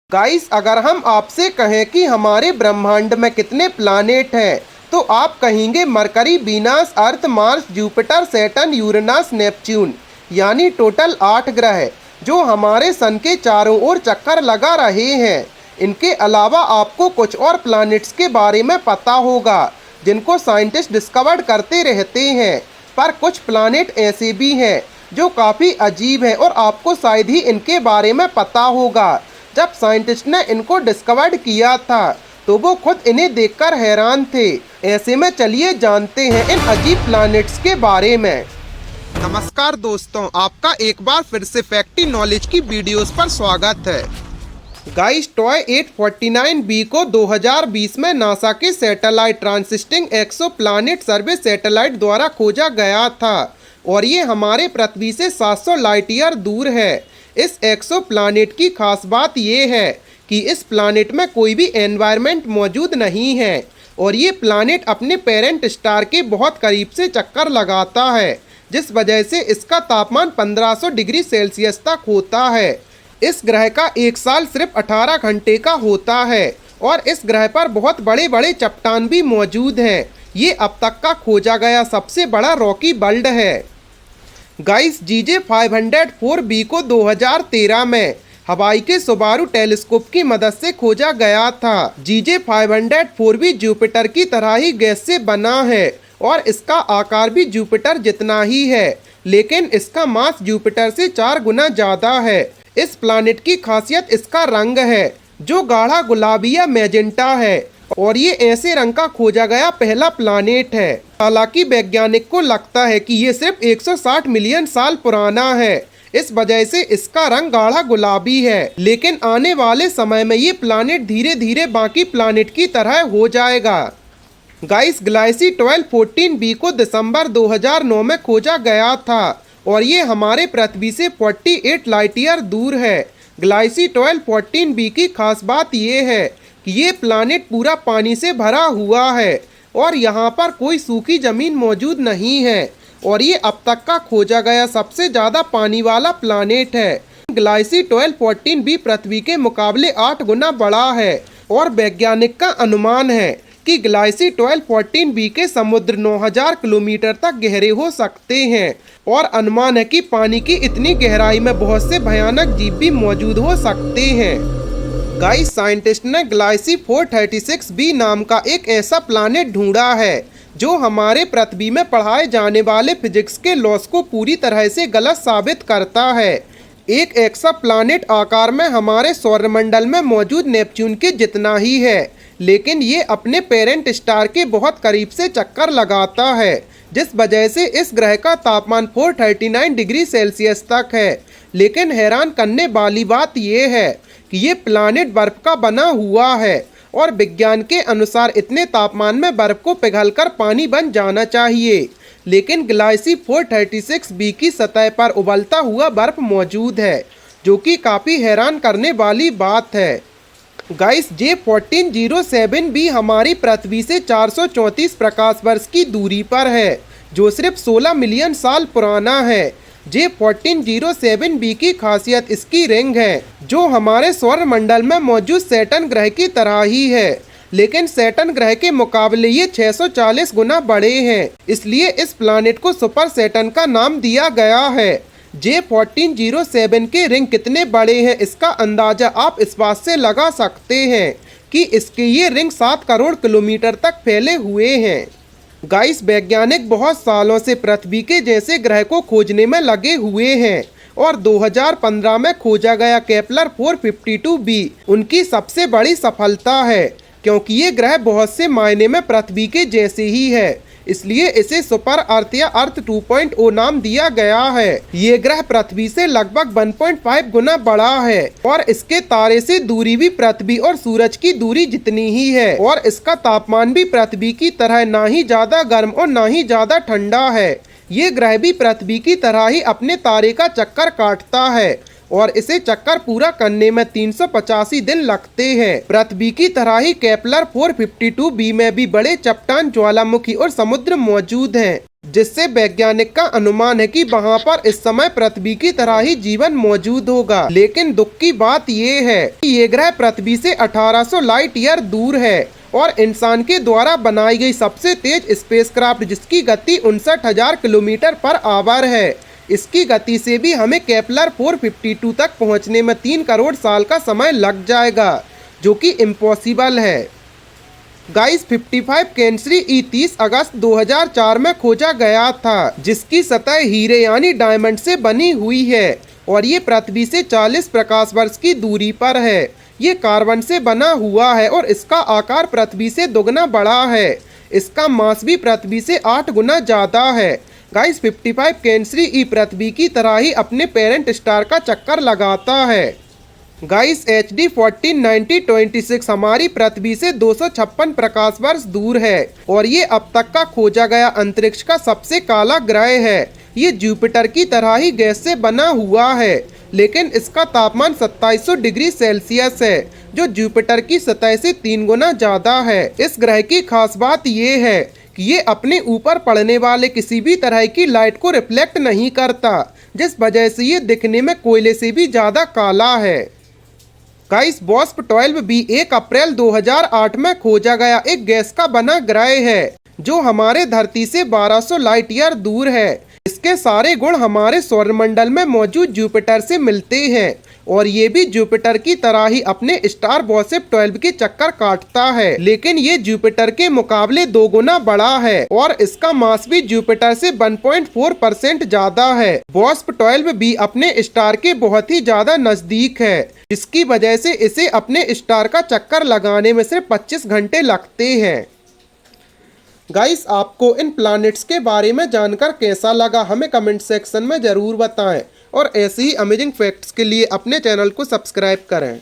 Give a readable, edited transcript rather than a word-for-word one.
Guys, अगर हम आपसे कहें कि हमारे ब्रह्मांड में कितने प्लैनेट हैं, तो आप कहेंगे Mercury, Venus, Earth, Mars, Jupiter, Saturn, Uranus, Neptune, यानी टोटल 8 ग्रह जो हमारे सन के चारों ओर चक्कर लगा रहे हैं। इनके अलावा आपको कुछ और प्लैनेट्स के बारे में पता होगा जिनको साइंटिस्ट डिस्कवर करते रहते हैं, पर कुछ प्लैनेट ऐसे भी हैं जो काफ़ी अजीब हैं और आपको शायद ही इनके बारे में पता होगा। जब साइंटिस्ट ने इनको डिस्कवर किया था तो वो खुद इन्हें देखकर हैरान थे। ऐसे में चलिए जानते हैं इन अजीब प्लैनेट्स के बारे में। नमस्कार दोस्तों, आपका एक बार फिर से फैक्टी नॉलेज की वीडियोस पर स्वागत है। गाइस, टॉय 849b को 2020 में नासा के सैटेलाइट ट्रांसिस्टिंग एक्सोप्लैनेट सर्वे सैटेलाइट द्वारा खोजा गया था और ये हमारे पृथ्वी से 700 लाइट ईयर दूर है। इस एक्सोप्लैनेट की खास बात यह है कि इस प्लैनेट में कोई भी एनवायरनमेंट मौजूद नहीं है और ये प्लैनेट अपने पेरेंट स्टार के बहुत करीब से चक्कर लगाता है, जिस वजह से इसका तापमान 1500 डिग्री सेल्सियस तक होता है। इस ग्रह का एक साल सिर्फ 18 घंटे का होता है और इस ग्रह पर बहुत बड़े बड़े चट्टान भी मौजूद हैं। ये अब तक का खोजा गया सबसे बड़ा रॉकी बल्ड है। गाइस, GJ504b को 2013 में हवाई के सुबारू टेलीस्कोप की मदद से खोजा गया था। GJ504b जुपिटर की तरह ही गैस से बना है और इसका आकार भी जुपिटर जितना ही है, लेकिन इसका मास जुपिटर से 4 गुना ज़्यादा है। इस प्लैनेट की खासियत इसका रंग है, जो गाढ़ा गुलाबी या मैजेंटा है और ये ऐसे रंग का खोजा गया पहला प्लैनेट है। हालांकि वैज्ञानिक को लगता है कि ये सिर्फ 160 मिलियन साल पुराना है, इस वजह से इसका रंग गाढ़ा गुलाबी है, लेकिन आने वाले समय में ये प्लैनेट धीरे धीरे बाकी प्लैनेट की तरह हो जाएगा। गाइस, ग्लाइसी 1214b को दिसंबर 2009 में खोजा गया था और ये हमारे पृथ्वी से 48 लाइट ईयर दूर है। ग्लाइसी 1214b की खास बात ये है कि ये प्लैनेट पूरा पानी से भरा हुआ है और यहाँ पर कोई सूखी ज़मीन मौजूद नहीं है और ये अब तक का खोजा गया सबसे ज़्यादा पानी वाला प्लैनेट है। ग्लाइसी 1214b पृथ्वी के मुकाबले 8 गुना बड़ा है और वैज्ञानिक का अनुमान है कि ग्लाइसी 1214b के समुद्र 9000 किलोमीटर तक गहरे हो सकते हैं और अनुमान है कि पानी की इतनी गहराई में बहुत से भयानक जीव भी मौजूद हो सकते हैं। गाइस, साइंटिस्ट ने ग्लाइसी 436b नाम का एक ऐसा प्लैनेट ढूंढा है जो हमारे पृथ्वी में पढ़ाए जाने वाले फिजिक्स के लॉस को पूरी तरह से गलत साबित करता है। एक ऐसा प्लैनेट आकार में हमारे सौरमंडल में मौजूद नेपच्यून के जितना ही है, लेकिन ये अपने पेरेंट स्टार के बहुत करीब से चक्कर लगाता है, जिस वजह से इस ग्रह का तापमान 439 डिग्री सेल्सियस तक है। लेकिन हैरान करने वाली बात यह है कि ये प्लैनेट बर्फ का बना हुआ है और विज्ञान के अनुसार इतने तापमान में बर्फ को पिघलकर पानी बन जाना चाहिए, लेकिन ग्लाइसी 436b की सतह पर उबलता हुआ बर्फ मौजूद है, जो कि काफ़ी हैरान करने वाली बात है। गाइस, J1407b हमारी पृथ्वी से 434 प्रकाश वर्ष की दूरी पर है, जो सिर्फ 16 मिलियन साल पुराना है। J1407b की खासियत इसकी रिंग है, जो हमारे सौरमंडल में मौजूद सैटर्न ग्रह की तरह ही है, लेकिन सैटर्न ग्रह के मुकाबले ये 640 गुना बड़े हैं। इसलिए इस प्लैनेट को सुपर सैटर्न का नाम दिया गया है। J1407 के रिंग कितने बड़े हैं, इसका अंदाजा आप इस बात से लगा सकते हैं कि इसके ये रिंग 7 करोड़ किलोमीटर तक फैले हुए हैं। गाइस, वैज्ञानिक बहुत सालों से पृथ्वी के जैसे ग्रह को खोजने में लगे हुए हैं और 2015 में खोजा गया केपलर 452b उनकी सबसे बड़ी सफलता है, क्योंकि ये ग्रह बहुत से मायने में पृथ्वी के जैसे ही है, इसलिए इसे सुपर अर्थ या अर्थ 2.0 नाम दिया गया है। ये ग्रह पृथ्वी से लगभग 1.5 गुना बड़ा है और इसके तारे से दूरी भी पृथ्वी और सूरज की दूरी जितनी ही है और इसका तापमान भी पृथ्वी की तरह ना ही ज्यादा गर्म और ना ही ज्यादा ठंडा है। ये ग्रह भी पृथ्वी की तरह ही अपने तारे का चक्कर काटता है और इसे चक्कर पूरा करने में 385 दिन लगते हैं। पृथ्वी की तरह ही केपलर 452b में भी बड़े चट्टान, ज्वालामुखी और समुद्र मौजूद हैं, जिससे वैज्ञानिक का अनुमान है कि वहां पर इस समय पृथ्वी की तरह ही जीवन मौजूद होगा। लेकिन दुख की बात ये है कि ये ग्रह पृथ्वी से 1800 लाइट ईयर दूर है और इंसान के द्वारा बनाई गई सबसे तेज स्पेसक्राफ्ट, जिसकी गति 59,000 किलोमीटर पर आवर है, इसकी गति से भी हमें केपलर 452 तक पहुंचने में 3 करोड़ साल का समय लग जाएगा, जो कि इम्पॉसिबल है। गाइस 55 कैंसरी ई 30 अगस्त 2004 में खोजा गया था, जिसकी सतह हीरे यानी डायमंड से बनी हुई है और ये पृथ्वी से 40 प्रकाश वर्ष की दूरी पर है। ये कार्बन से बना हुआ है और इसका आकार पृथ्वी से दुगना बड़ा है। इसका मास भी पृथ्वी से 8 गुना ज़्यादा है। गाइस 55 कैंसरी ई पृथ्वी की तरह ही अपने पेरेंट स्टार का चक्कर लगाता है। गाइस HD 149026 हमारी पृथ्वी से 256 प्रकाश वर्ष दूर है और ये अब तक का खोजा गया अंतरिक्ष का सबसे काला ग्रह है। ये जुपिटर की तरह ही गैस से बना हुआ है, लेकिन इसका तापमान 2700 डिग्री सेल्सियस है, जो जुपिटर की सतह से 3 गुना ज़्यादा है। इस ग्रह की खास बात ये है कि ये अपने ऊपर पड़ने वाले किसी भी तरह की लाइट को रिफ्लेक्ट नहीं करता, जिस वजह से ये दिखने में कोयले से भी ज़्यादा काला है। गाइस WASP 12b 1 अप्रैल 2008 में खोजा गया एक गैस का बना ग्रह है, जो हमारे धरती से 1200 लाइट ईयर दूर है। इसके सारे गुण हमारे सौरमंडल में मौजूद जुपिटर से मिलते हैं और ये भी जुपिटर की तरह ही अपने स्टार WASP 12 के चक्कर काटता है, लेकिन ये जुपिटर के मुकाबले 2 गुना बड़ा है और इसका मास भी जुपिटर से 1.4% ज्यादा है। WASP 12b अपने स्टार के बहुत ही ज्यादा नजदीक है, जिसकी वजह से इसे अपने स्टार का चक्कर लगाने में सिर्फ 25 घंटे लगते हैं। गाइस आपको इन प्लैनेट्स के बारे में जानकर कैसा लगा, हमें कमेंट सेक्शन में ज़रूर बताएं और ऐसे ही अमेजिंग फैक्ट्स के लिए अपने चैनल को सब्सक्राइब करें।